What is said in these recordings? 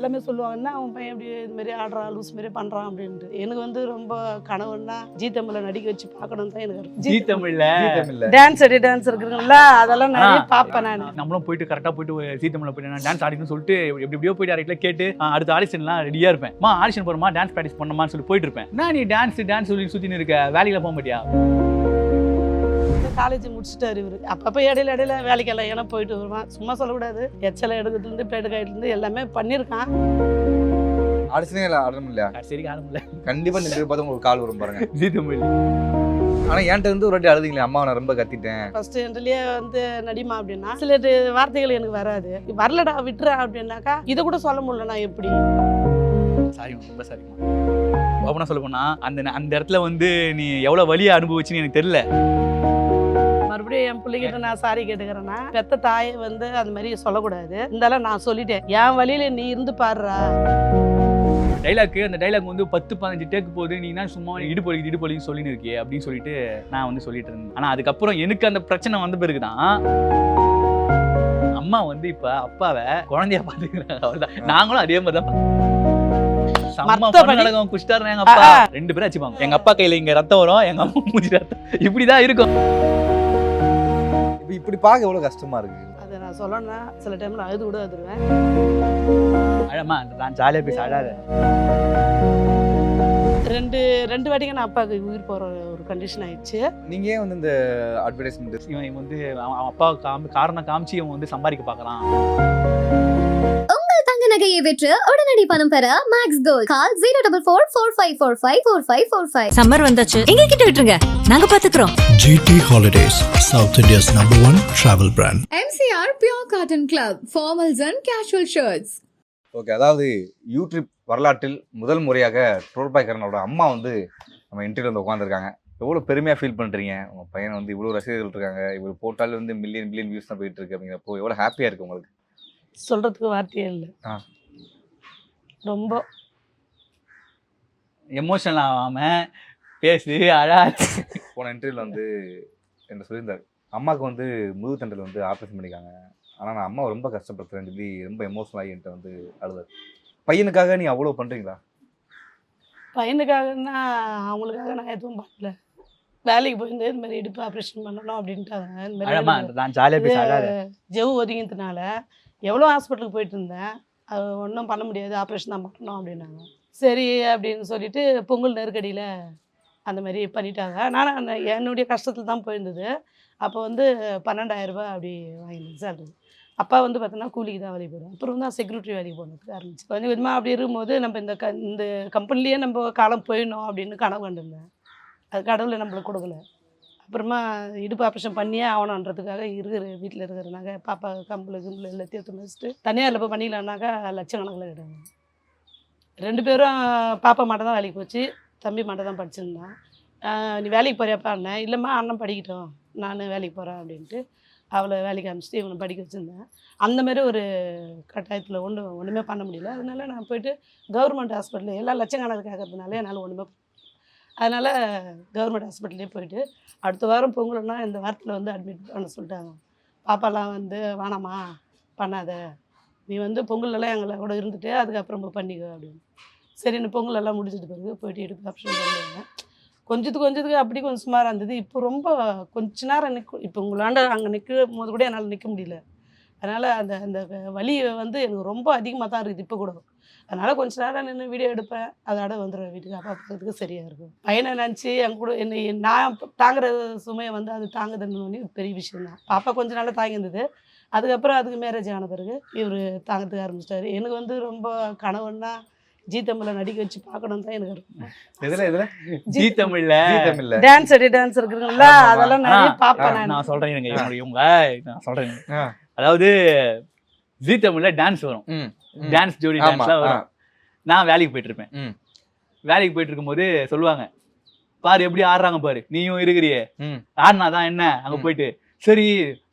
எல்லாமே சொல்லுவாங்கன்னா அவன் பையன் இப்படி இது மாதிரி ஆடுறான் லூஸ் மாதிரி பண்ணுறான் அப்படின்ட்டு. எனக்கு வந்து ரொம்ப கனவுன்னா ஜீ தமிழில் நடிக்க வச்சு பார்க்கணும் தான் எனக்கு இருக்கும். ஜீ தமிழ்ல டான்ஸ் இருக்குங்களா, அதெல்லாம் நிறைய பார்ப்பேன் நான். நம்மளும் போயிட்டு கரெக்டாக போயிட்டு ஜீ தமிழில் போயிட்டு நான் டான்ஸ் ஆடிக்கணும்னு சொல்லிட்டு எப்படியோ போயிட்டு ஆடிக்கில் கேட்டு அடுத்த ஆடிஷன்லாம் ரெடியாக இருப்பேன். ஆடிஷன் போகிறோமா டான்ஸ் ப்ராக்டிஸ் பண்ணணுமான்னு சொல்லி போயிட்டு இருப்பேன். நான் நீ டான்ஸ் சொல்லி சுற்றின்னு இருக்க, வேலையில் போக மாட்டியா? காலேஜ் முடிச்சுட்டாரு இவரு. அப்பப்போ இடையில வேலைக்கெல்லாம் ஏன்னா போயிட்டு வருவான். சும்மா சொல்லக்கூடாது. எச்சலை எடுக்கிறதுலேருந்து பிளேட் காயிலேருந்து எல்லாமே பண்ணியிருக்கான். ஆடிஷனே ஆடணும் இல்லையா? சரி ஆரம்பில்ல, கண்டிப்பாக நின்று பார்த்து உங்களுக்கு கால் வரும் பாருங்க. ஜீ தமிழ். ஆனால் என்கிட்ட வந்து ஒரு வாட்டி அழுதிங்களே, அம்மா நான் ரொம்ப கத்திட்டேன். ஃபர்ஸ்ட் என்ட்ரிலேயே வந்து நடிமா அப்படின்னா சில வார்த்தைகள் எனக்கு வராது. வரலடா விட்டுறா அப்படின்னாக்கா இதை கூட சொல்ல முடியல. நான் எப்படி சாரிமா, ரொம்ப சாரிமா. ஓப்பனாக சொல்ல போனா அந்த இடத்துல வந்து நீ எவ்வளோ வலியை அனுபவிச்சுன்னு எனக்கு தெரியல. மறுபடியும் என் பிள்ளைகிட்ட நான் சாரி கேட்டுக்கிறேன்னா பெத்த தாயை வந்து அந்த மாதிரி சொல்லக்கூடாது. இருந்தாலும் நான் சொல்லிட்டேன், என் வழியில நீ இருந்து பாடுறா. அந்த டைலாக் வந்து 10-15 டேக்கு போகுது. நீ என்ன சும்மா இடுபொலின்னு சொல்லின்னு இருக்கே அப்படின்னு சொல்லிட்டு நான் வந்து சொல்லிட்டு இருந்தேன். ஆனால் அதுக்கப்புறம் எனக்கு அந்த பிரச்சனை வந்த பிறகுதான் அம்மா வந்து இப்ப அப்பாவை குழந்தைய பாத்துக்கிறாங்க. அவ்வளவுதான். நாங்களும் அதே மாதிரி தான் குஷ்டாரு. எங்க அப்பா 2 பேரும் வச்சுப்பாங்க. எங்க அப்பா கையில இங்க ரத்தம் வரும், எங்க அம்மா மூஞ்சி ரத்தம், இப்படிதான் இருக்கும். இப்படி பார்க்க எவ்வளவு கஷ்டமா இருக்கு. அதை நான் சொல்லணும்னா சில டைம்ல அழுது கூட அழுதுருவேன். அழமா நான் ஜாலியா பேச அழாத. ரெண்டு வாட்டிங்க நான் அப்பாவுக்கு உயிர் போற ஒரு கண்டிஷன் ஆயிடுச்சு. நீங்க ஏன் வந்து இந்த அட்வர்டைஸ்மெண்ட் இவன் வந்து அவன் அப்பா காரணம் காமிச்சு இவன் வந்து சம்பாதிக்க பாக்குறான். நகையை விற்று உடனடி பணம் பெற மேக்ஸ் கோல்ட். கால் 04445454545. சம்மர் வந்தாச்சு, எங்க கிட்ட விட்டுருங்க, நாங்க பாத்துக்கிறோம். GT Holidays, South India's #1 travel brand. MCR Pure Cotton Club, formals and casual shirts. Okay, அதாவது யூடியூப் வரலாற்றில் முதல் முறையாக ட்ரோல் பாய்க்கரனோட அம்மா வந்து நம்ம இன்டர்வியூ வந்து உட்காந்துருக்காங்க. எவ்வளோ பெருமையாக ஃபீல் பண்ணுறீங்க? உங்கள் பையனை வந்து இவ்வளோ ரசிகர்கள் இருக்காங்க, இவ்வளோ போட்டாலும் வந்து மில்லியன் வியூஸ் தான் போயிட்டு இருக்கு அப்படிங்கிறப்போ எவ்வளோ ஹாப்பியாக இருக்குது உங்களுக்கு? சொல்றதுக்கு வார்த்தையே இல்லை. ரொம்ப எமோஷனல் ஆகாம பேசி அழாது. போன இன்டர்வியூவில் வந்து என்ன சொல்லியிருந்தார், அம்மாவுக்கு வந்து முதுகுத்தண்டில் வந்து ஆப்ரேஷன் பண்ணிக்காங்க, ஆனால் நான் அம்மாவை ரொம்ப கஷ்டப்படுத்துறேன்னு சொல்லி ரொம்ப எமோஷனல் ஆகி என்கிட்ட வந்து அழுதார். பையனுக்காக நீ அவ்வளோ பண்ணுறீங்களா? பையனுக்காகன்னா அவங்களுக்காக நான் எதுவும் பண்ணல. வேலைக்கு போயிருந்து இது மாதிரி இடுப்பு ஆப்ரேஷன் பண்ணணும் அப்படின்ட்டாங்க. இந்த மாதிரி ஜெவு ஒதுங்கினதுனால எவ்வளோ ஹாஸ்பிட்டலுக்கு போயிட்டு இருந்தேன். அது ஒன்றும் பண்ண முடியாது, ஆப்ரேஷன் தான் பண்ணணும் அப்படின்னாங்க. சரி அப்படின்னு சொல்லிட்டு பொங்கல் நெருக்கடியில் அந்த மாதிரி பண்ணிட்டாங்க. நான் என்னுடைய கஷ்டத்தில் தான் போயிருந்தது. அப்போ வந்து 12,000 ரூபாய் அப்படி வாங்கினேன் சேலரி. அப்பா வந்து பார்த்தோன்னா கூலிக்கு தான் வேலைக்கு போயிடும். அப்புறம் தான் செக்யூரிட்டி வேலைக்கு போனதுக்கு ஆரம்பிச்சு கொஞ்சம் கொஞ்சமாக அப்படி இருக்கும்போது நம்ம இந்த கம்பெனிலேயே நம்ம காலம் போயிடணும் அப்படின்னு கனவு கண்டிருந்தேன். அது கடவுளை நம்மளுக்கு கொடுக்கல. அப்புறமா இடுப்பு ஆப்ரேஷன் பண்ணியே ஆகணுன்றதுக்காக வீட்டில் இருக்கிறனாக்க பாப்பா கம்பளை எல்லாத்தையும் எடுத்து வச்சுட்டு தனியாரில் போய் பண்ணிக்கலான்னாக்கா லட்சக்கணக்கில் கிடையாது. 2 பேரும் பாப்பா மட்டும் தான் வேலைக்கு போச்சு, தம்பி மட்டும் தான் படிச்சிருந்தான். நீ வேலைக்கு போறியாப்பா? அண்ணன் இல்லைம்மா, அண்ணன் படிக்கட்டும், நான் வேலைக்கு போகிறேன் அப்படின்ட்டு அவளை வேலைக்கு அனுப்பிச்சிட்டு இவனை படிக்க வச்சுருந்தேன். அந்தமாரி ஒரு கட்டாயத்தில் ஒன்றுமே பண்ண முடியல. அதனால நான் போயிட்டு கவர்மெண்ட் ஹாஸ்பிட்டலில் எல்லாம் லட்சக்கணக்கு கேட்கறதுனால என்னால் ஒன்றுமே, அதனால் கவர்மெண்ட் ஹாஸ்பிட்டல்லே போயிட்டு அடுத்த வாரம் பொங்கல்னா இந்த வாரத்தில் வந்து அட்மிட் பண்ண சொல்லிட்டாங்க. பாப்பாலாம் வந்து வேணாமா பண்ணாத, நீ வந்து பொங்கலெல்லாம் எங்களை கூட இருந்துட்டு அதுக்கப்புறம் பண்ணிக்கோ அப்படின்னு. சரி, இந்த பொங்கலெல்லாம் முடிச்சிட்டு பிறகு போயிட்டு இடுப்பு ஆப்ரேஷன் பண்ணுவாங்க. கொஞ்சத்துக்கு அப்படி கொஞ்சம் சுமாராக இருந்தது. இப்போ ரொம்ப கொஞ்ச நேரம் நிற்கும். இப்போ உங்களாண்ட அங்கே நிற்கும் போது கூட என்னால் நிற்க முடியல. அதனால் அந்த வலி வந்து எனக்கு ரொம்ப அதிகமாக தான் இருக்குது இப்போ கூட. அதனால் கொஞ்ச நேரம் நின்று வீடியோ எடுப்பேன், அதோட வந்துடுவேன் வீட்டுக்கு. அப்பா பார்க்கறதுக்கு சரியாக இருக்கும். பையனை நினச்சி என் கூட நான் தாங்குற சுமையை வந்து அது தாங்குதுன்னு பெரிய விஷயம் தான். பாப்பா கொஞ்ச நாள் தாங்கியிருந்தது. அதுக்கப்புறம் அதுக்கு மேரேஜ் ஆன பிறகு இவர் தாங்கிறதுக்கு ஆரம்பிச்சிட்டாரு. எனக்கு வந்து ரொம்ப கனவுன்னா ஜீ தமிழ்ல நடிக்க வச்சு பார்க்கணும் தான் எனக்கு இருக்கும். ஜீ தமிழ்ல டான்ஸ் இருக்குங்களா, அதெல்லாம் நிறைய பார்ப்பேன். நான் சொல்றேன் நான் சொல்றேன். அதாவது ஜீ தமிழ்ல டான்ஸ் வரும், டான்ஸ் ஜோடி டான்ஸ்லாம் வரும். நான் வேலைக்கு போயிட்டு இருப்பேன். வேலைக்கு போயிட்டு இருக்கும்போது சொல்லுவாங்க, பாரு எப்படி ஆடுறாங்க பாரு, நீயும் இருக்கிறியே, ஆடினாதான் என்ன அங்க போயிட்டு. சரி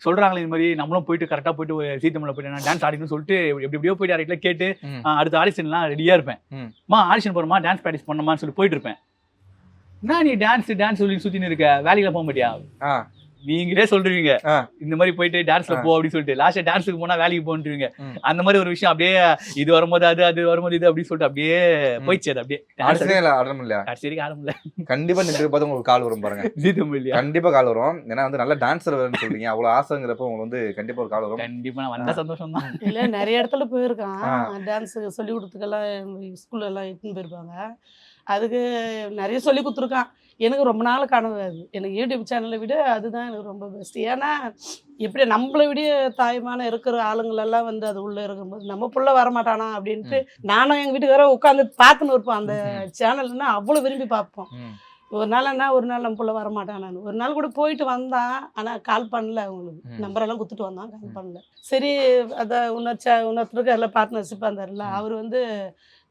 சொல்றாங்களே இது மாதிரி நம்மளும் போயிட்டு கரெக்டாக போயிட்டு ஜீ தமிழ்ல போயிட்டு நான் டான்ஸ் ஆடிக்கணும்னு சொல்லிட்டு எப்படியோ போயிட்டு ஆடிக்கல கேட்டு அடுத்த ஆடிஷன்லாம் ரெடியாக இருப்பேன். ஆடிஷன் போகிறோமா டான்ஸ் ப்ராக்டிஸ் பண்ணணுமான்னு சொல்லி போயிட்டு இருப்பேன். என்ன நீ டான்ஸ் சொல்லி சுற்றின்னு இருக்க, வேலையில போக மாட்டியா? நீங்களே சொல்றீங்க ஆ. இந்த மாதிரி போயிட்டு டான்ஸ்ல போ அப்படின்னு சொல்லிட்டு லாஸ்ட் டான்ஸுக்கு போனா வேலைக்கு போன்றீங்க. அந்த மாதிரி ஒரு விஷயம் அப்படியே இது வரும்போது அது வரும்போது இது அப்படின்னு சொல்லிட்டு அப்படியே போயிடுச்சு. அது அப்படியே ஆடணும் இல்லையா? கடைசி வரைக்கும் ஆரம்பல. கண்டிப்பா நின்று பார்த்து உங்களுக்கு கால் வரும் பாருங்க. ஜீ தமிழ் இல்லையா? கண்டிப்பா கால் வரும். ஏன்னா வந்து நல்ல டான்ஸர் வேணும்னு சொல்றீங்க. அவ்வளவு ஆசைங்கிறப்ப உங்களுக்கு வந்து கண்டிப்பா ஒரு கால் வரும். கண்டிப்பா நான் வந்தா சந்தோஷம் தான். இல்ல நிறைய இடத்துல போயிருக்கான். டான்ஸ் சொல்லி கொடுத்துக்கெல்லாம் ஸ்கூல்ல எல்லாம் இட்டுன்னு போயிருப்பாங்க. அதுக்கு நிறைய சொல்லி கொடுத்துருக்கான். எனக்கு ரொம்ப நாள் கனவு அது. எனக்கு யூடியூப் சேனலை விட அதுதான் எனக்கு ரொம்ப பெஸ்ட். ஏன்னா எப்படி நம்மளை விட தாய்மான இருக்கிற ஆளுங்களெல்லாம் வந்து அது உள்ளே இருக்கும்போது நம்ம புள்ள வரமாட்டானா அப்படின்ட்டு நானும் எங்கள் வீட்டுக்கார உட்காந்து பார்த்துன்னு இருப்போம். அந்த சேனல்னா அவ்வளோ விரும்பி பார்ப்போம். ஒரு நாள் நம்ம புள்ள வரமாட்டானான்னு. ஒரு நாள் கூட போயிட்டு வந்தான். ஆனால் கால் பண்ணல. அவங்களுக்கு நம்பரெல்லாம் கொடுத்துட்டு வந்தான், கால் பண்ணல. சரி அதான் இன்னொருத்தருக்கு எல்லாம் பார்ட்னர்ஷிப்பாக இருந்தார்ல, அவர் வந்து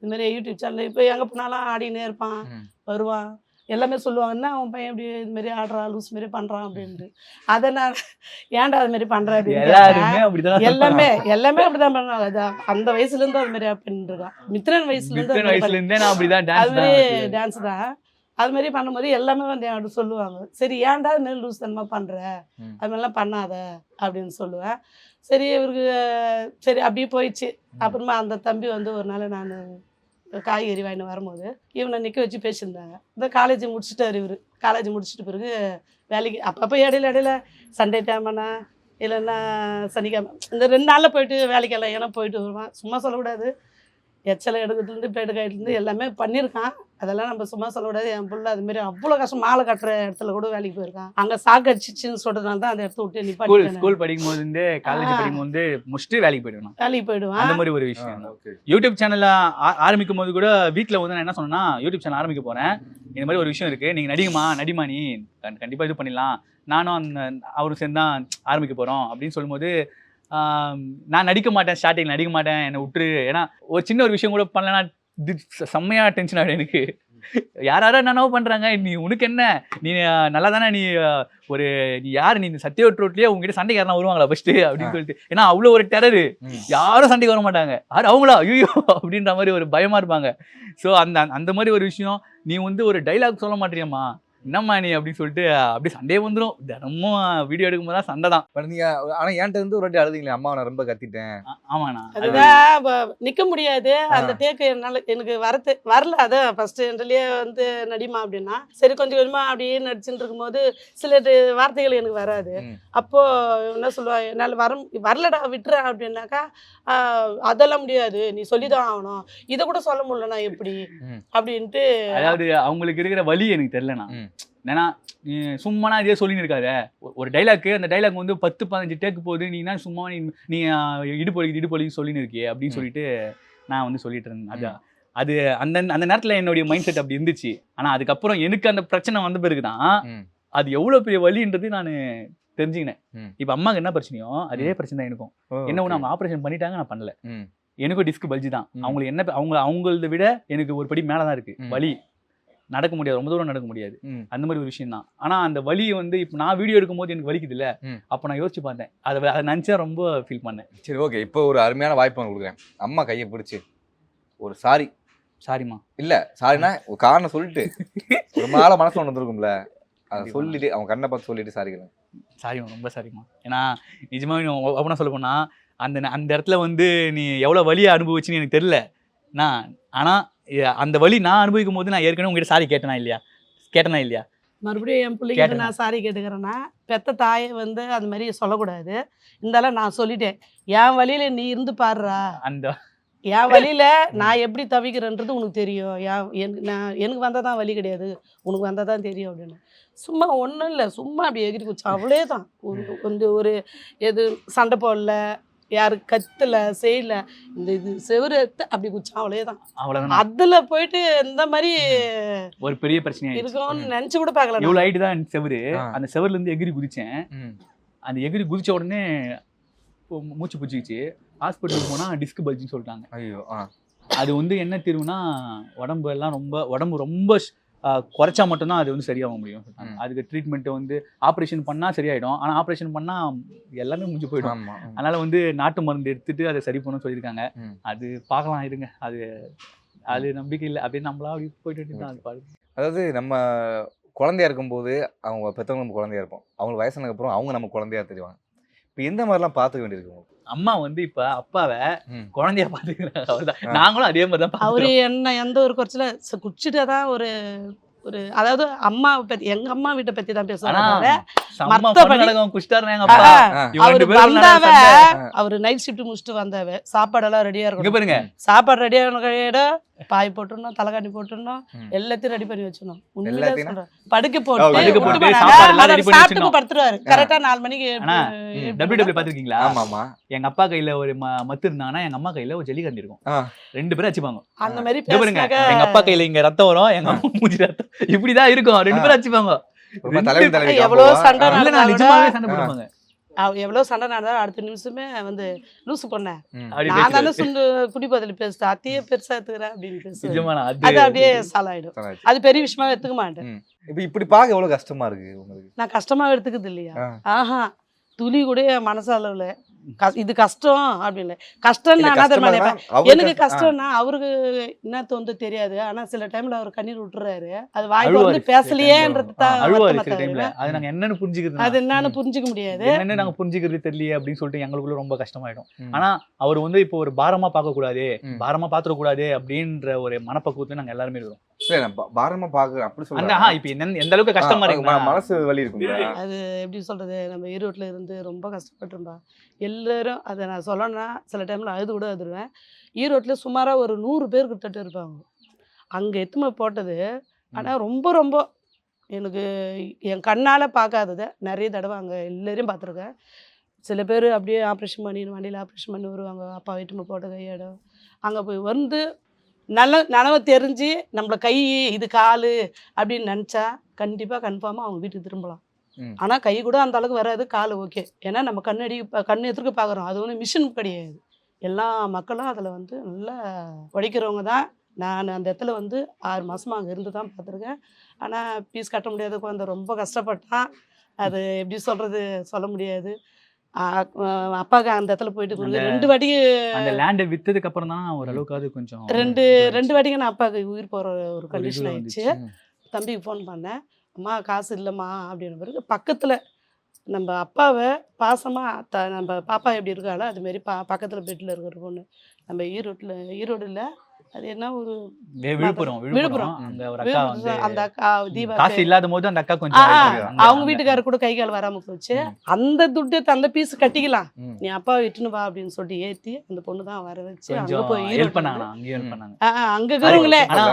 இதுமாரி யூடியூப் சேனல் இப்போ எங்கே போனாலும் ஆடினே இருப்பான், வருவான். எல்லாமே சொல்லுவாங்கன்னா அவன் பையன் இப்படி இதுமாரி ஆடுறான், லூஸ் மாரி பண்ணுறான் அப்படின்ட்டு. அதை நான் ஏன்டா அது மாதிரி பண்ணுறேன் அப்படின்னு எல்லாமே அப்படிதான் பண்ணுவாங்க. அதான் அந்த வயசுலேருந்து அது மாதிரி பண்ணிருக்கான். மித்ரன் வயசுலேருந்து அது மாதிரி டான்ஸ் தான். அது மாதிரி பண்ணும்போது எல்லாமே வந்து என்கிட்ட சொல்லுவாங்க. சரி ஏன்டா இது மாதிரி லூஸ் தனமாக பண்ணுற, அது மாதிரிலாம் பண்ணாத அப்படின்னு சொல்லுவேன். சரி இவருக்கு சரி அப்படியே போயிடுச்சு. அப்புறமா அந்த தம்பி வந்து ஒரு நாள் நான் காய்கறி வாங்கிட்டு வரும்போது இவனை நிற்க வச்சு பேசியிருந்தாங்க. இந்த காலேஜ் முடிச்சுட்டார் இவர். காலேஜ் முடிச்சுட்டு பிறகு வேலைக்கு அப்பப்போ இடையில சண்டே டைம்னா இல்லைன்னா சனிக்கிழமை இந்த 2 நாளில் போயிட்டு வேலைக்கெல்லாம் ஏன்னா போயிட்டு வருவான். சும்மா சொல்லக்கூடாது. எச்சலை எடுக்கிறதுலேருந்து பிளேட்டு கைட்டுலேருந்து எல்லாமே பண்ணியிருக்கான். அதெல்லாம் நம்ம சும்மா சொல்லக்கூடாது. என் பிள்ளை அதுமாரி அவ்வளோ கஷ்டம் மாலை கட்டுற இடத்துல கூட வேலைக்கு போயிருக்கான். அங்கே சாக்கு அடிச்சிச்சுன்னு சொல்கிறதுனால தான் அந்த இடத்த விட்டு நிப்பாட்டி ஸ்கூல் படிக்கும் போது காலேஜ் படிக்கும் போது முடிச்சுட்டு வேலைக்கு போயிடுவான். அந்த மாதிரி ஒரு விஷயம். யூடியூப் சேனல்ல ஆரம்பிக்கும் போது கூட வீட்டில் வந்து நான் என்ன சொன்னேன்னா, யூடியூப் சேனல் ஆரம்பிக்க போறேன், இந்த மாதிரி ஒரு விஷயம் இருக்கு, நீங்க நடிமா நீ கண்டிப்பா இது பண்ணிடலாம், நானும் அவரும் சேர்ந்து தான் ஆரம்பிக்க போறோம் அப்படின்னு சொல்லும்போது நான் நடிக்க மாட்டேன், ஸ்டார்டிங் நடிக்க மாட்டேன், என்னை விட்டுரு. ஏன்னா ஒரு சின்ன ஒரு விஷயம் கூட பண்ணலன்னா செம்மையா டென்ஷன் ஆகிடும் எனக்கு. யாராரா என்னென்னவோ பண்றாங்க, நீ உனக்கு என்ன, நீ நல்லா தானே, நீ யாரு, நீ சத்தியவட் ரோட்லயே உங்ககிட்ட சண்டைக்கு யாரா வருவாங்களா ஃபர்ஸ்ட் அப்படின்னு சொல்லிட்டு. ஏன்னா அவ்வளோ ஒரு டெரரு, யாரும் சண்டைக்கு வர மாட்டாங்க, அவங்களா ஐயோ அப்படின்ற மாதிரி ஒரு பயமா இருப்பாங்க. ஸோ அந்த மாதிரி ஒரு விஷயம், நீ வந்து ஒரு டைலாக் சொல்ல மாட்டேறியம்மா, என்னம்மா நீ அப்படின்னு சொல்லிட்டு அப்படியே சண்டே வந்துடும். தினமும் வீடியோ எடுக்கும் போது தான் சண்டை தான். நீங்க ஆனா என்கிட்ட இருந்து ஒரு வாட்டி அழுதிங்களே, அம்மா நான் ரொம்ப கத்திட்டேன். ஆமாண்ணா, அதுதான் நிக்க முடியாது. அந்த டேக்கு என்னால எனக்கு வரல. அதான் ஃபர்ஸ்ட் என்ட்ரிலேயே வந்து நடிமா அப்படின்னா சரி கொஞ்சம் கொஞ்சமா அப்படியே நடிச்சுட்டு இருக்கும்போது சில வார்த்தைகள் எனக்கு வராது. அப்போ என்ன சொல்லுவா, என்னால் வரலடா விட்டுறேன் அப்படின்னாக்கா அதெல்லாம் முடியாது, நீ சொல்லிதான் ஆகணும், இதை கூட சொல்ல முடியலண்ணா எப்படி அப்படின்ட்டு. அதாவது அவங்களுக்கு இருக்கிற வலி எனக்கு தெரியலண்ணா. ஏன்னா சும்மானா இதே சொல்லின்னு இருக்காரு ஒரு டைலாக்கு, அந்த டைலாக் வந்து 10-15 டேக்கு போகுது, நீ என்ன சும்மா நீ இடுப்பொலிக்கு சொல்லின்னு இருக்கியே அப்படின்னு சொல்லிட்டு நான் வந்து சொல்லிட்டு இருந்தேன். அது அந்த நேரத்தில் என்னுடைய மைண்ட் செட் அப்படி இருந்துச்சு. ஆனால் அதுக்கப்புறம் எனக்கு அந்த பிரச்சனை வந்த பிறகு தான் அது எவ்வளோ பெரிய வலின்றது நான் தெரிஞ்சுக்கினேன். இப்போ அம்மாவுக்கு என்ன பிரச்சனையோ அதே பிரச்சனை தான் எனக்கும். என்ன ஒன்று அவங்க ஆப்ரேஷன் பண்ணிட்டாங்க, நான் பண்ணல, எனக்கும் டிஸ்க் பல்ஜி தான். அவங்களுக்கு என்ன அவங்களத விட எனக்கு ஒரு படி மேலே தான் இருக்கு வலி. நடக்க முடியாது, ரொம்ப தூரம் நடக்க முடியாது, அந்த மாதிரி ஒரு விஷயம் தான். ஆனா அந்த வலி வந்து இப்போ நான் வீடியோ எடுக்கும் போது எனக்கு வலிக்குது இல்ல, அப்போ நான் யோசிச்சு பார்த்தேன், அதை நினைச்சா ரொம்ப ஃபீல் பண்ணேன். சரி ஓகே, இப்போ ஒரு அருமையான வாய்ப்பு நான் கொடுக்குறேன். அம்மா கையை பிடிச்சி ஒரு சாரிம்மா இல்ல சாரினா ஒரு காரணம் சொல்லிட்டு ஒரு நாள மனசுல ஒன்று வந்துருக்கும்ல, அதை சொல்லிட்டு அவங்க கண்ணை பார்த்து சொல்லிட்டு சாரிக்கிறேன். சாரிம்மா, ரொம்ப சாரிம்மா. ஏன்னா நிஜமா அப்படின்னா சொல்ல போனா அந்த இடத்துல வந்து நீ எவ்வளவு வலியை அனுபவிச்சுன்னு எனக்கு தெரியல நான். ஆனா அந்த வலி நான் அனுபவிக்கும் போது நான் ஏற்கனவே உங்ககிட்ட சாரி கேட்டனா இல்லையா மறுபடியும் என் பிள்ளைகிட்ட நான் சாரி கேட்டுக்கிறேன்னா, பெத்த தாயை வந்து அது மாதிரி சொல்லக்கூடாது. இருந்தாலும் நான் சொல்லிட்டேன், என் வழியில நீ இருந்து பாடுறா, என் வழியில நான் எப்படி தவிக்கிறேன்றது உனக்கு தெரியும், எனக்கு வந்தால் தான் வலி கிடையாது, உனக்கு வந்தால் தான் தெரியும் அப்படின்னு. சும்மா ஒன்றும் இல்லை, சும்மா அப்படி எகிரி குச்சி அவ்வளோ தான். ஒரு எது சண்டை போடல, யாரு கத்துல செய்யல, இந்த இது செவரு அப்படி குச்சா அவ்வளவுதான். அதுல போயிட்டு இந்த மாதிரி ஒரு பெரிய பிரச்சனை இருக்கும்னு நினைச்சு கூட பார்க்கல. இவ்வளவு ஹைட் தான் செவரு, அந்த செவர்ல இருந்து எகிரி குதிச்சேன். அந்த எகிரி குதிச்ச உடனே மூச்சு பிடிச்சிக்கிச்சு. ஹாஸ்பிட்டலுக்கு போனா டிஸ்க் பல்ஜின்னு சொல்லிட்டாங்க. ஐயோ, அது வந்து என்ன தீர்வுனா உடம்பு ரொம்ப குறைச்சா மட்டும்தான் அது வந்து சரியாக முடியும். அதுக்கு ட்ரீட்மெண்ட் வந்து ஆப்ரேஷன் பண்ணால் சரியாயிடும், ஆனால் ஆப்ரேஷன் பண்ணால் எல்லாமே முடிஞ்சு போயிடும். அதனால வந்து நாட்டு மருந்து எடுத்துட்டு அதை சரி பண்ணணும்னு சொல்லியிருக்காங்க. அது பார்க்கலாம் இருங்க, அது நம்பிக்கை இல்லை அப்படின்னு நம்மளா அப்படி போயிட்டு. அதாவது நம்ம குழந்தையா இருக்கும்போது அவங்க பெற்றவங்க நம்ம குழந்தையா இருப்போம், அவங்களுக்கு வயசானதுக்கு அப்புறம் அவங்க நம்ம குழந்தையா தெரிவாங்க. இப்போ எந்த மாதிரிலாம் பார்த்துக்க வேண்டியிருக்கு உங்களுக்கு? அம்மா வந்து இப்ப அப்பாவை ம். குழந்தையா பாத்துக்கிறாங்க, அவ்வளவுதான். நாங்களும் அதே மாதிரி தான் அவரு பாத்துக்கிறோம். என்ன எந்த ஒரு குறைச்சல குடிச்சிட்டே தான் ஒரு ஒரு அதாவது அம்மாவை பத்தி எங்க அம்மா வீட்டை பத்தி தான் ஆனா பேசுறாங்க. செம்ம மத்தபடி- fun நடக்கும், குஷ்டாருங்க எங்க அப்பா. இவங்க அவரு ரெண்டு பேரும் வந்தாவ சண்டை. அவரு நைட் ஷிஃப்ட் முடிச்சுட்டு வந்தாவ சாப்பாடெல்லாம் ரெடியா இங்க இருக்கும். பாருங்க, சாப்பாடு ரெடியான கையோட பாய் போட்டுடணும், தலைகாணி போட்டுடணும், ம். எல்லாத்தையும் ரெடி பண்ணி வச்சிடணும். உண்மையிலே எல்லாத்தையும் சொல்றேன். படுக்க படுக்க போட்டு போட்டு விட்டு போனாங்க. சாப்பாடு எல்லாம் ready பண்ணி சாப்பிட்டு வச்சிடணும். படுத்துருவாரு. கரெக்டா 4 மணிக்கு ஆனா, எப்படி WWE பாத்திருக்கீங்களா? ஆமாமா. எங்க அப்பா கையில ஒரு மத்து இருந்தாங்கன்னா எங்க அம்மா கையில ஒரு ஜல்லிக்கரண்டி இருக்கும். ஆ. 2 பேரும் அடிச்சுப்பாங்க. அந்த மாதிரி இங்க பாருங்க, பேசுனாக்க எங்க அப்பா கையில இங்க ரத்தம் வரும், எங்க அம்மா மூஞ்சி ரத்தம் இப்படிதான் இருக்கும். 2 பேரும் அடிச்சுப்பாங்க. ரொம்ப தலைவி தலைவி எவ்வளவு காம்போ. சண்டை இல்ல, நடந்தா நான் கூட நிஜமாவே சண்டை போடுவாங்க. எவ்வளவு சண்டை நடந்தாலும் அடுத்த நிமிஷமே வந்து லூசு பொண்ணேன் ம். அப்படி நான் தானே பேசுறது. சுண்டு குடிபதில் பேசுறேன், அத்தையே பெருசா எடுத்துக்கிறேன் அப்படின்னு பேசுவேன். அது நிஜமான அது அப்படியே சாலாயிடும். சரி. அது பெரிய விஷயமா எடுத்துக்க மாட்டேன். இப்போ இப்படி பார்க்க எவ்வளவு கஷ்டமா இருக்கு உங்களுக்கு? நான் கஷ்டமா எடுத்துக்கிறது இல்லையா? ஆ. ஆஹா, துளி கூட என் மனசளவுல இது கஷ்டம் அப்படின்னு கஷ்டம் இல்ல, நான் கஷ்டமா தெரியுமா இருந்தா நினைப்பேன். அவருக்கு எனக்கு கஷ்டம்னா அவருக்கு என்ன தோணுது தெரியாது. ஆனா சில டைம்ல அவர் கண்ணீர் விட்டுறாரு. அது வாய்ப்பு அழுவாரு வந்து சில பேசலையேன்றது தான் அழுவாரு வருத்தமா சில டைம்ல. தவிர, அது நாங்க என்னன்னு புரிஞ்சுக்கிறது, அது என்னன்னு புரிஞ்சுக்க முடியாது. என்னன்னு நாங்க புரிஞ்சுக்கிறது தெரியல அப்படின்னு சொல்லிட்டு எங்களுக்குள்ள ரொம்ப கஷ்டமாயிடும். ம். ஆனா அவர் வந்து இப்போ ஒரு பாரமா பார்க்க கூடாது, ம். பாரமா பாத்துற கூடாது அப்படின்ற ஒரு மனப்பக்குவத்துல நாங்க எல்லாருமே இருக்கோம். இல்ல, நான் பாரமா பாக்குறேன் அப்படி அந்த சொல்றேன். இப்ப எந்த அளவுக்கு கஷ்டமா இருக்கு மனசு வலி இருக்குங்களா? அது எப்படி சொல்றது, நம்ம ஈரோட்டில் இருந்து ரொம்ப கஷ்டப்பட்டிருந்தோம் எல்லாரும். அதை நான் சொல்லணும்னா சில டைமில் அழுது கூட அழுதுருவேன். ஈரோட்டில் சுமாராக ஒரு 100 பேர் கிட்ட இருப்பாங்க. அங்கே எத்துமை போட்டது. ஆனால் ரொம்ப ரொம்ப எனக்கு என் கண்ணால் பார்க்காததை நிறைய தடவை அங்கே எல்லாரையும் பார்த்துருக்கேன். சில பேர் அப்படியே ஆப்ரேஷன் பண்ணி வண்டியில் ஆப்ரேஷன் பண்ணி வருவாங்க, அப்பா எத்துமை போட்ட கையிடம். அங்கே போய் வந்து நனவை தெரிஞ்சு நம்மளை கை இது கால் அப்படின்னு நினச்சா கண்டிப்பாக கன்ஃபார்மாக அவங்க வீட்டுக்கு திரும்பலாம். ம். ஆனால் கை கூட அந்த அளவுக்கு வராது, கால் ஓகே. ஏன்னா நம்ம கண்ணு எதிர்க்க பார்க்குறோம், அது வந்து மிஷின் கிடையாது. எல்லா மக்களும் அதில் வந்து நல்லா உழைக்கிறவங்க தான். நான் அந்த இடத்துல வந்து 6 மாதமாக அங்கே இருந்து தான் பார்த்துருக்கேன். ஆனால் ஃபீஸ் கட்ட முடியாத குழந்தை ரொம்ப கஷ்டப்பட்டான். அது எப்படி சொல்கிறது சொல்ல முடியாது. அப்பாவுக்கு அந்த இடத்துல போயிட்டு கொடுங்க 2 வாட்டி அந்த லேண்டை வித்ததுக்கு அப்புறம் தான் ஓரளவுக்காவது கொஞ்சம் ரெண்டு வாட்டிக்கு நான் அப்பாவுக்கு உயிர் போகிற ஒரு கண்டிஷன் ஆயிடுச்சு. ம். தம்பிக்கு ஃபோன் பண்ணேன், அம்மா காசு இல்லைம்மா அப்படின்ற பிறகு பக்கத்தில் நம்ம அப்பாவை பாசமாக நம்ம பாப்பா எப்படி இருக்காளோ அதுமாரி பக்கத்தில் பெட்டில் இருக்கிற பொண்ணு நம்ம ஈரோடு இல்லை, அது என்ன ஒரு விழுப்புரம் விழுப்புரம். அங்க ஒரு அக்கா வந்து அந்த அக்கா தீபா காசு இல்லாத போது அந்த அக்கா கொஞ்சம் அவங்க வீட்டுக்காரர் கூட கை கால் வராம போச்சு. அந்த துட்டு அந்த பீஸ் கட்டிக்கலாம், ம். நீ அப்பா விட்டுன்னு வா அப்படின்னு சொல்லிட்டு ஏற்றி அந்த பொண்ணு தான் வர வச்சு அங்கே கொஞ்சம் போய் ஹெல்ப் ஈரோடு பண்ணாங்க, அங்கேயும் ஹெல்ப் பண்ணாங்க. அங்க இருக்கிறவங்களே ஆனா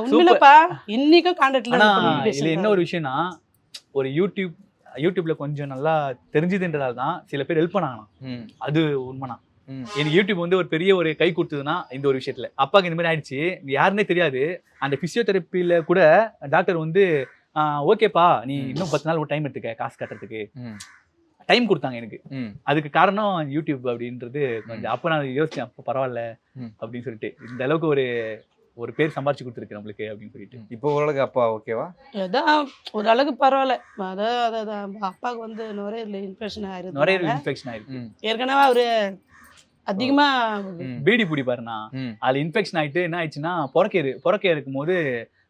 உண்மையிலப்பா இன்னைக்கும் கான்டாக்ட்ல ஆனா இதுல என்ன ஒரு விஷயம்னா, ஒரு யூடியூப்ல கொஞ்சம் நல்லா தெரிஞ்சதுன்றதால தான் சில பேர் ஹெல்ப் பண்ணாங்களாம். ம். அது உண்மைதான். ம். எனக்கு யூடியூப் வந்து ஒரு பெரிய ஒரு கை கொடுத்ததுன்னா இந்த ஒரு விஷயத்துல. அப்பாவுக்கு இந்த மாதிரி ஆயிடுச்சு, யாருன்னே தெரியாது. அந்த பிசியோதெரப்பில கூட டாக்டர் வந்து ஓகேப்பா நீ இன்னும் 10 நாள் ஒரு டைம் எடுத்துக்க காசு கட்டுறதுக்கு ம். டைம் கொடுத்தாங்க எனக்கு. ம். அதுக்கு காரணம் யூடியூப் அப்படின்றது கொஞ்சம். அப்ப நான் யோசிச்சேன், அப்ப பரவாயில்ல ம். அப்படின்னு சொல்லிட்டு, இந்த அளவுக்கு ஒரு பேர் சம்பாரிச்சு கொடுத்துருக்கு நம்மளுக்கு அப்படின்னு சொல்லிட்டு. இப்போ ஓரளவுக்கு அப்பா ஓகேவா? அதான் ஒரு அளவுக்கு பரவாயில்ல. அதான் அப்பாவுக்கு வந்து நுரையீரல் இன்ஃபெக்ஷன் நிறைய ஆயிருக்கு. இன்ஃபெக்ஷன் ஆயிருக்கு. ம். ஏற்கனவே அவரு அதிகமா ம். பீடி பிடிப்பாருண்ணா, ம். அதுல இன்ஃபெக்ஷன் ஆயிட்டு என்ன ஆயிடுச்சுன்னா புறக்கே இருக்கும் போது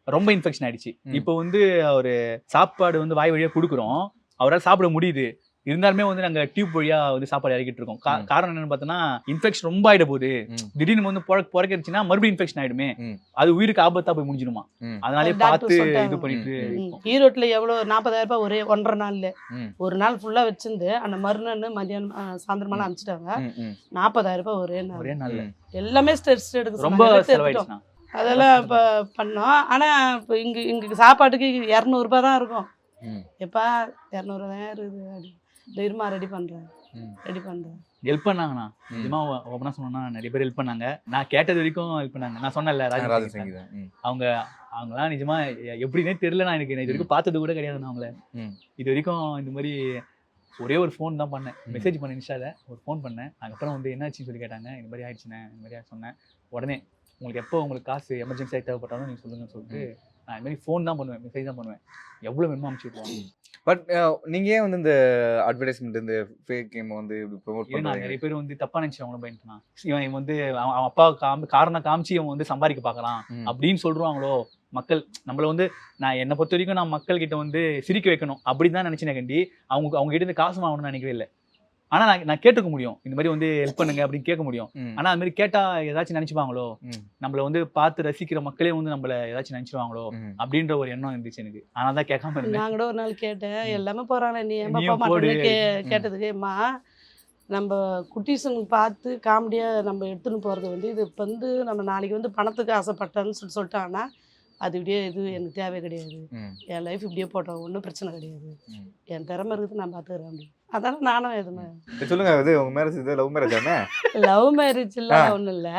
ரொம்ப இன்ஃபெக்ஷன் ஆயிடுச்சு. ம். இப்போ வந்து ஒரு சாப்பாடு வந்து வாய் வழியா கொடுக்குறோம், அவரால் சாப்பிட முடியுது. இருந்தாலுமே வந்து நாங்க டியூப் வழியா வந்து சாப்பாடு இறக்கிட்டு இருக்கோம். ம். காரணம் என்னன்னு பார்த்தோன்னா, இன்ஃபெக்ஷன் ரொம்ப ஆயிட போகுது. ம். திடீர்னு வந்து புறக்கிருச்சுன்னா மறுபடியும் இன்ஃபெக்ஷன் ஆயிடுமே, ம். அது உயிருக்கு ஆபத்தா போய் முடிஞ்சிடுமா. ம். அதனாலே டாக்டர் பார்த்து சொல்லிட்டாங்க. இது பண்ணிட்டு இருக்கோம். ஈரோட்டில் எவ்வளோ 40,000 ரூபாய் ஒரே 1.5 நாள்ல ம். ஒரு நாள் ஃபுல்லா வச்சிருந்து அந்த மறுநாள் மதியானம் சாயந்தரமாலாம் அனுப்பிச்சிட்டாங்க. ம். ம். 40,000 ரூபாய் ஒரே நாள். ஒரே நாள்ல ம். எல்லாமே ஸ்டெப்ஸ் எடுக்க ரொம்ப சொன்னாங்க. எடுத்துட்டோம். செலவாயிடுச்சுண்ணா. அதெல்லாம் இப்போ பண்ணோம். ஆனா இப்போ இங்க சாப்பாட்டுக்கு 200 ரூபாய் தான் இருக்கும். ம். எப்பா 200 தான் இருக்குது அப்படி தைரியமா ரெடி பண்றேன். ஹெல்ப் பண்ணாங்கண்ணா. ம். நிஜமா ஓப்பனா சொன்னா நிறைய பேர் ஹெல்ப் பண்ணாங்க. நான் கேட்டது வரைக்கும் ஹெல்ப் பண்ணாங்க. நான் சொன்னேன்ல ராஜன் ராஜன் சங்கீதா. ம். அவங்களாம் நிஜமா எப்படின்னே தெரியல. எனக்கு இது வரைக்கும் பார்த்தது கூட கிடையாது அவங்கள. ம். இது வரைக்கும் இந்த மாதிரி ஒரே ஒரு ஃபோன் தான் பண்ணேன், ம். மெசேஜ் பண்ண இன்ஸ்டால ஒரு ஃபோன் பண்ணேன். அதுக்கப்புறம் வந்து என்னாச்சுன்னு சொல்லி கேட்டாங்க. இந்த மாதிரி ஆயிடுச்சுண்ணே, இந்த மாதிரி சொன்னேன். உடனே உங்களுக்கு எப்போ உங்களுக்கு காசு எமர்ஜென்சியாக தேவைப்பட்டாலும் நீங்கள் சொல்லுங்கன்னு சொல்லிட்டு நான் இந்த மாதிரி ஃபோன் தான் பண்ணுவேன், மெசேஜ் தான் பண்ணுவேன். எவ்வளோ வேணுமோ அனுப்பிச்சு விட்டுருவாங்க. பட் நீங்க ஏன் வந்து இந்த அட்வர்டைஸ்மெண்ட் இந்த ஃபேக் கேம் வந்து ப்ரோமோட் ஏன்னா பண்றீங்க? நிறைய பேர் வந்து தப்பா நினைச்சு அவங்களும் பயந்துட்டான். இவன் வந்து அவன் அப்பா காரணம் காமிச்சு இவன் வந்து சம்பாதிக்க பார்க்கலாம் அப்படின்னு சொல்றாங்களோ மக்கள். நம்மள வந்து நான் என்னை பொறுத்த வரைக்கும் நான் மக்கள் கிட்ட வந்து சிரிக்க வைக்கணும் அப்படின்னு தான் நினைச்சேன் கண்டி. அவங்க கிட்ட இருந்து காசு வாங்கணும்னு நினைக்கவே இல்லை. ஆனா நான் கேட்டுக்க முடியும், இந்த மாதிரி வந்து ஹெல்ப் பண்ணுங்க அப்படின்னு கேட்க முடியும். ஆனா அது மாதிரி கேட்டா ஏதாச்சும் நினைச்சுப்பாங்களோ, நம்மள வந்து பார்த்து ரசிக்கிற மக்களே வந்து நம்மள ஏதாச்சும் நினைச்சுவாங்களோ அப்படின்ற ஒரு எண்ணம் இருந்துச்சு எனக்கு. ஆனா தான் கேட்காம இருந்தேன். நான் கூட ஒரு நாள் கேட்டேன், எல்லாமே போறாங்க நீ ஏமா போக மாட்டேன்னு கேட்டதுக்குமா, நம்ம குட்டீஸுங்க பார்த்து காமெடியாக நம்ம எடுத்துன்னு போகிறது வந்து இது வந்து நம்ம நாளைக்கு வந்து பணத்துக்கு ஆசைப்பட்டேன்னு சொல்லிட்டாங்கன்னா அது இப்படியே இது எனக்கு தேவை கிடையாது. என் லைஃப் இப்படியே போட்டோம், ஒன்றும் பிரச்சனை கிடையாது, என் திறமை இருக்குது நான் பார்த்துக்கிறேன் அப்படின்னு. அதான நானும் எதுவுமே சொல்லுங்க. இது உங்க மேரேஜ் இது லவ் மேரேஜ் தானே? லவ் மேரேஜ் எல்லாம் ஒன்றும் இல்லை.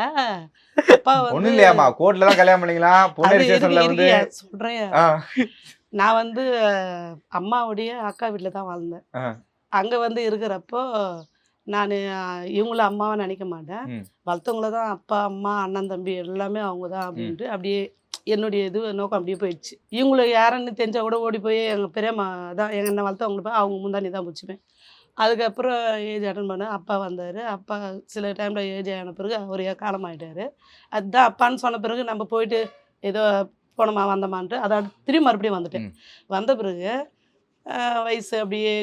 அப்பா ஒன்றும் வந்து இல்லையாமா, கோர்ட்ல தான் கல்யாணம் பண்ணிங்களா? பொண்ணு ரிஜிஸ்ட்ரேஷன்ல வந்து சொல்கிறேன். நான் வந்து அம்மாவுடைய அக்கா வீட்டில் தான் வாழ்ந்தேன். அங்கே வந்து இருக்கிறப்போ நான் இவங்கள அம்மாவை நினைக்க மாட்டேன், வளர்த்தவங்கள தான் அப்பா அம்மா அண்ணன் தம்பி எல்லாமே அவங்க தான் அப்படின்ட்டு அப்படியே என்னுடைய இது நோக்கம் அப்படியே போயிடுச்சு. இவங்களை யாருன்னு தெரிஞ்சால் கூட ஓடி போய் எங்கள் பெரியம்மா தான் என்ன வளர்த்தவங்களை போய் அவங்க முந்தானி தான் பிடிச்சிப்பேன். அதுக்கப்புறம் ஏஜ் அட்டன் பண்ண அப்பா வந்தார். அப்பா சில டைமில் ஏஜ் ஆன பிறகு அவர் காலமாயிட்டார். அதுதான் அப்பான்னு சொன்ன பிறகு நம்ம போயிட்டு ஏதோ போனோமா வந்தோமான்ட்டு அதை திரும்பி மறுபடியும் வந்துட்டேன். வந்த பிறகு வயசு அப்படியே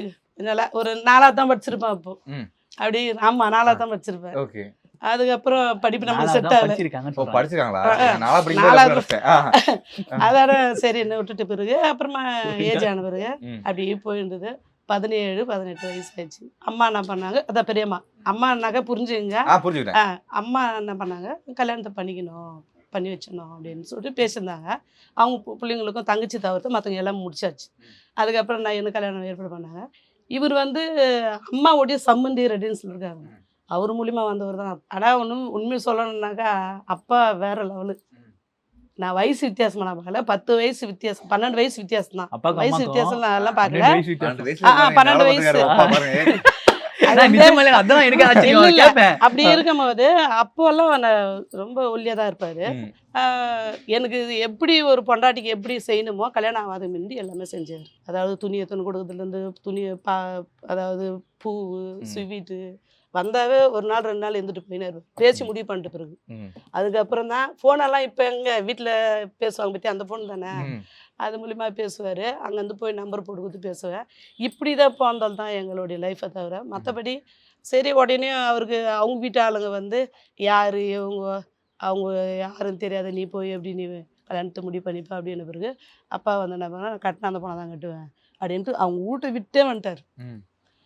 நல்லா ஒரு 4வது தான் படிச்சிருப்பேன். அப்போது அப்படி ஆமாம் 4வது தான் படிச்சிருப்பேன். ஓகே. அதுக்கப்புறம் படிப்பு நம்மளுக்கு செட் ஆகல. படிச்சிருக்காங்களா? அதோட சரி என்ன விட்டுட்டு பிறகு அப்புறமா ஏஜ் ஆன பிறகு அப்படியே போயிருந்தது. 17, 18 வயசு ஆயிடுச்சு. அம்மா என்ன பண்ணாங்க, அதான் பெரியம்மா அம்மானாக்கா புரிஞ்சுங்க. அம்மா என்ன பண்ணாங்க, கல்யாணத்தை பண்ணிக்கணும் பண்ணி வச்சிடணும் அப்படின்னு சொல்லிட்டு பேசியிருந்தாங்க. அவங்க பிள்ளைங்களுக்கும் தங்கச்சி தவிர்த்து மற்றவங்க எல்லாம் முடிச்சாச்சு. அதுக்கப்புறம் நான் எனக்கு கல்யாணம் ஏற்பாடு பண்ணாங்க. இவர் வந்து அம்மாவுடைய சம்மந்தி ரெடின்னு சொல்லியிருக்காங்க. அவர் மூலிமா வந்தவர் தான். ஆனால் உண்மையை சொல்லணுன்னாக்கா அப்பா வேற லெவலு. நான் வயசு வித்தியாசம் நான் பார்க்கல, 10 வயசு வித்தியாசம், 12 வயசு வித்தியாசம் தான். வயசு வித்தியாசம் நான் எல்லாம் பார்க்கல. 12 வயசு அப்படி இருக்கும்போது அப்போல்லாம் ரொம்ப ஒல்லியா தான் இருப்பாரு. எனக்கு எப்படி ஒரு பொண்டாட்டிக்கு எப்படி செய்யணுமோ கல்யாணம் ஆகாத முந்தி எல்லாமே செஞ்சார். அதாவது துணியை கொடுக்கறதுலேருந்து துணியை அதாவது பூ ஸ்வீட்டு வந்தாவே ஒரு நாள் 2 நாள் இருந்துட்டு போயினாரு, பேசி முடிவு பண்ணிட்டு பிறகு. அதுக்கப்புறம் தான் ஃபோனெல்லாம் இப்போ எங்கள் வீட்டில் பேசுவாங்க பற்றி அந்த ஃபோன் தானே, அது மூலிமா பேசுவார். அங்கேருந்து போய் நம்பர் போட்டு கொடுத்து பேசுவேன். இப்படி தான் போந்தால் தான் எங்களுடைய லைஃப்பை தவிர மற்றபடி சரி உடனே அவருக்கு அவங்க வீட்டு ஆளுங்க வந்து யார் அவங்க யாருன்னு தெரியாத நீ போய் எப்படி நீ கல்யாணத்தை முடிவு பண்ணிப்பா அப்படின்னு பிறகு அப்பா வந்து என்ன பண்ணால் நான் கட்டினா அந்த பணம் தான் கட்டுவேன் அப்படின்ட்டு அவங்க வீட்டை விட்டே வந்துட்டார்.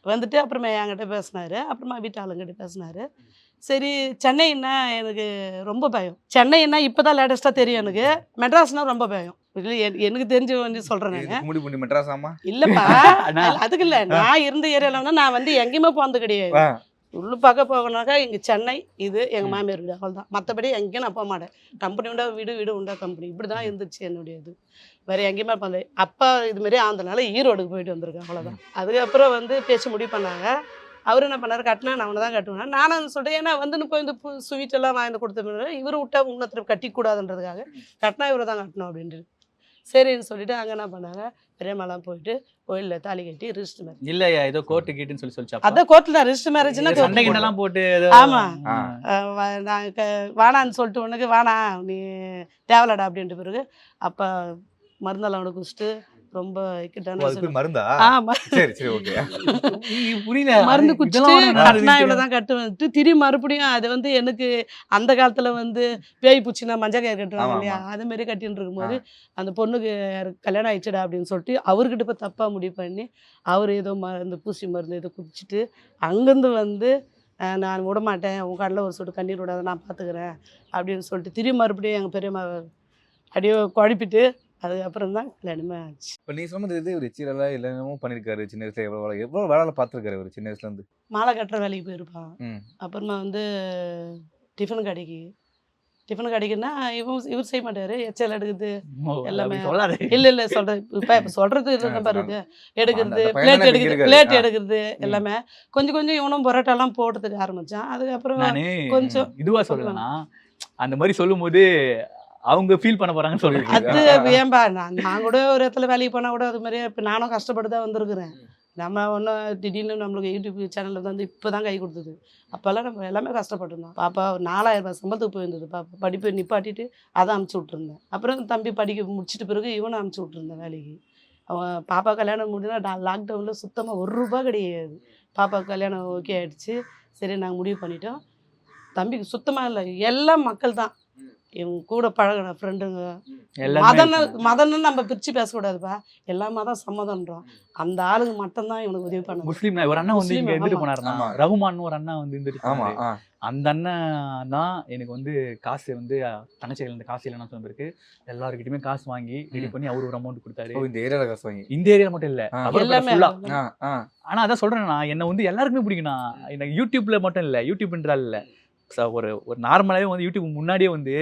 வந்துட்டு அப்புறமா என்கிட்ட பேசினார். அப்புறமா வீட்டு ஆளுங்கிட்ட பேசினார். சரி சென்னைன்னா எனக்கு ரொம்ப பயம். சென்னைன்னா இப்போ தான் லேட்டஸ்ட்டாக தெரியும் எனக்கு. மெட்ராஸ்னால் ரொம்ப பயம். இல்லை எனக்கு தெரிஞ்ச வந்து சொல்கிறேன் மெட்ராஸாமா இல்லைப்பா, அதுக்கு இல்லை. நான் இருந்த ஏரியாவில் வந்து நான் வந்து எங்கேயுமே போனது கிடையாது. உள்ளு பார்க்க போகணுனாக்கா இங்கே சென்னை இது எங்கள் மாமியார் வீடு, அவ்வளோதான். மற்றபடி எங்கேயும் நான் போக மாட்டேன். கம்பெனி உண்டா வீடு, வீடு உண்டா கம்பெனி, இப்படி தான் இருந்துச்சு என்னுடைய இது. வேறு எங்கேயுமே போனது. அப்பா இதுமாரி ஆனதுனால ஈரோடுக்கு போயிட்டு வந்திருக்கேன், அவ்வளோதான். அதுக்கப்புறம் வந்து பேசி முடிவு பண்ணாங்க. அவர் என்ன பண்ணார், கட்டினா நான் அவனை தான் கட்டுவேன். நானும் சொல்லிட்டேன், ஏன்னா வந்துன்னு போய் இந்த ஸ்வீட்டெல்லாம் வாங்கி கொடுத்த இவர் விட்டா இன்னொருத்தர் கட்டிக்கூடாதுன்றதுக்காக கட்டினா இவரை தான் கட்டணும் அப்படின்ட்டு சரின்னு சொல்லிட்டு அங்கே என்ன பண்ணாங்க, பெரியம்மாலாம் போயிட்டு கோயிலில் தாலி கட்டி ரிஜிஸ்டர் மேரேஜ். இல்லையா ஏதோ கோர்ட்டு கீட்டுன்னு சொல்லி அதான் கோர்ட்டில் தான் ரிஜிஸ்டர் மேரேஜ்னா சண்டைகிட்டலாம் போட்டு. ஆமாம், நான் வானான்னு சொல்லிட்டு உனக்கு வானா நீ தேவலடா அப்படின்ட்டு பிறகு அப்போ மருந்தெல்லாம் அவனை குடிச்சிட்டு ரொம்ப மருந்தா புரியல மருந்து குடிச்சிட்டு கட்டினா இவ்வளோதான் கட்டுவேன்ட்டு திரும்பி மறுபடியும் அது வந்து எனக்கு அந்த காலத்தில் வந்து பேய் பூச்சினா மஞ்சள் கயிறு கட்டுவாங்க இல்லையா, அது மாதிரி கட்டின்னு இருக்கும்போது அந்த பொண்ணுக்கு கல்யாணம் ஆயிடுச்சுடா அப்படின்னு சொல்லிட்டு அவர்கிட்ட போய் தப்பாக முடிவு பண்ணி அவர் ஏதோ மருந்து பூசி மருந்து ஏதோ குடிச்சிட்டு அங்கேருந்து வந்து நான் விடமாட்டேன், உன் கடையில் ஒரு சொட்டு கண்ணீர் விடாத நான் பார்த்துக்கிறேன் அப்படின்னு சொல்லிட்டு திரும்பி மறுபடியும் எங்கள் பெரியம்மா அப்படியே குழப்பிட்டு அதுக்கப்புறம் தான் கல்யாணமே ஆச்சு. இப்போ நீ சொன்னது இது ஒரு சீரெல்லாம் எல்லாமே பண்ணியிருக்காரு சின்ன வயசுல. எவ்வளோ வேலை பார்த்துருக்காரு ஒரு சின்ன வயசுலேருந்து? மாலை கட்டுற வேலைக்கு போயிருப்பான். அப்புறமா வந்து டிஃபன் கடைக்குன்னா இவர் செய்ய மாட்டாரு, எச்சல் எடுக்குது எல்லாமே. இல்லை சொல்றது இப்போ சொல்றது இல்லை பாருங்க, எடுக்கிறது பிளேட் எடுக்கிறது எல்லாமே. கொஞ்சம் இவனும் பரோட்டாலாம் போடுறதுக்கு ஆரம்பிச்சான். அதுக்கப்புறம் கொஞ்சம் இதுவா சொல்லலாம். அந்த மாதிரி சொல்லும் போது அவங்க ஃபீல் பண்ண போறாங்கன்னு சொல்றேன். அது ஏன்பா நான் கூட ஒரு இடத்துல வேலைக்கு போனால் கூட அது மாதிரியே இப்போ நானும் கஷ்டப்பட்டு தான் வந்திருக்கிறேன். நம்ம ஒன்றும் திடீர்னு நம்மளுக்கு யூடியூப் சேனலில் வந்து இப்போ தான் கை கொடுத்தது. அப்போல்லாம் நம்ம எல்லாமே கஷ்டப்பட்டுருந்தோம். பாப்பா 4000 ரூபாய் சம்பளத்துக்கு போயிருந்தது. பாப்பா படிப்பு நிப்பாட்டிட்டு அதை அமுச்சு விட்ருந்தேன். அப்புறம் தம்பி படிக்க முடிச்சிட்ட பிறகு இவனை அமுச்சு விட்ருந்தேன் வேலைக்கு. அவன் பாப்பா கல்யாணம் முடிஞ்சுன்னா லாக்டவுனில் சுத்தமாக ₹1 கிடையாது. பாப்பா கல்யாணம் ஓகே ஆகிடுச்சு. சரி நாங்கள் முடிவு பண்ணிட்டோம். தம்பிக்கு சுத்தமாக இல்லை, எல்லாம் மக்கள் தான். இவங்க கூட பழகின ஃப்ரெண்டுங்க மதம்னு நம்ம பிரித்து பேசக்கூடாதுப்பா. எல்லா மதம் சம்மதம்ன்றோம். அந்த ஆளுங்க மட்டும்தான் இவனுக்கு உதவி பண்ண. முஸ்லீம் ஒரு அண்ணா வந்து இங்க இருந்துட்டு போனாருன்னா ரகுமான் ஒரு அண்ணா வந்து இருந்துட்டு அந்த அண்ணன் தான் எனக்கு வந்து காசு வந்து தங்கச்சிகள் இந்த காசு இல்லைன்னா சொன்னதுக்கு எல்லாருக்கிட்டுமே காசு வாங்கி ரெடி பண்ணி அவரு ஒரு அமௌண்ட் கொடுத்தாரு. இந்த ஏரியால காசு வாங்கி இந்த ஏரியால மட்டும் இல்ல ஆனா அதான் சொல்றேன் நான் என்ன வந்து எல்லாருக்குமே பிடிக்கும்ண்ணா. எனக்கு யூடியூப்ல மட்டும் இல்ல, யூடியூப்ன்றால் இல்ல, ஒரு நார்மலாவே வந்து யூடியூப் முன்னாடியே வந்து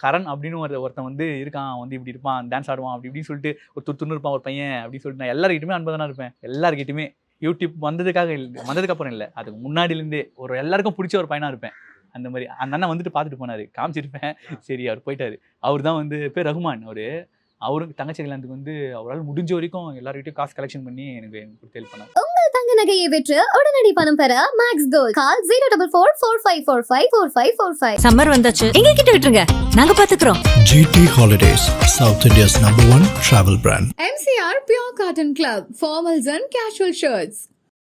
கரண் அப்படின்னு ஒருத்தன் வந்து இருக்கான், வந்து இப்படி இருப்பான், டான்ஸ் ஆடுவான் அப்படி இப்படின்னு சொல்லிட்டு ஒரு துருத்துன்னு இருப்பான் ஒரு பையன் அப்படின்னு சொல்லிட்டு நான் எல்லாருக்கிட்டுமே அன்பதானா இருப்பேன். எல்லாருக்கிட்டுமே யூடியூப் வந்ததுக்கு அப்புறம் இல்லை, அதுக்கு முன்னாடிலேருந்தே ஒரு எல்லாருக்கும் பிடிச்ச ஒரு பையனா இருப்பேன். அந்த மாதிரி அந்த அண்ணன் வந்துட்டு பார்த்துட்டு போனாரு, காமிச்சிருப்பேன். சரி அவர் போயிட்டாரு. அவர் தான் வந்து பேர் ரகுமான். அவருக்கு தங்கச்சி கல்யாணத்துக்கு வந்து அவரால் முடிஞ்ச வரைக்கும் எல்லாருக்கிட்டையும் காசு கலெக்ஷன் பண்ணி எனக்கு ஹெல்ப் பண்ணாரு. உங்கள் தங்க நகையை விற்று உடனடி பணம் பெற மேக்ஸ் கோல்ட். கால் 04445454545. சம்மர் வந்தாச்சு, எங்க கிட்ட விட்டுருங்க, நாங்க பாத்துக்கிறோம். GT Holidays, South India's #1 travel brand. MCR Pure Cotton Club, formals and casual shirts.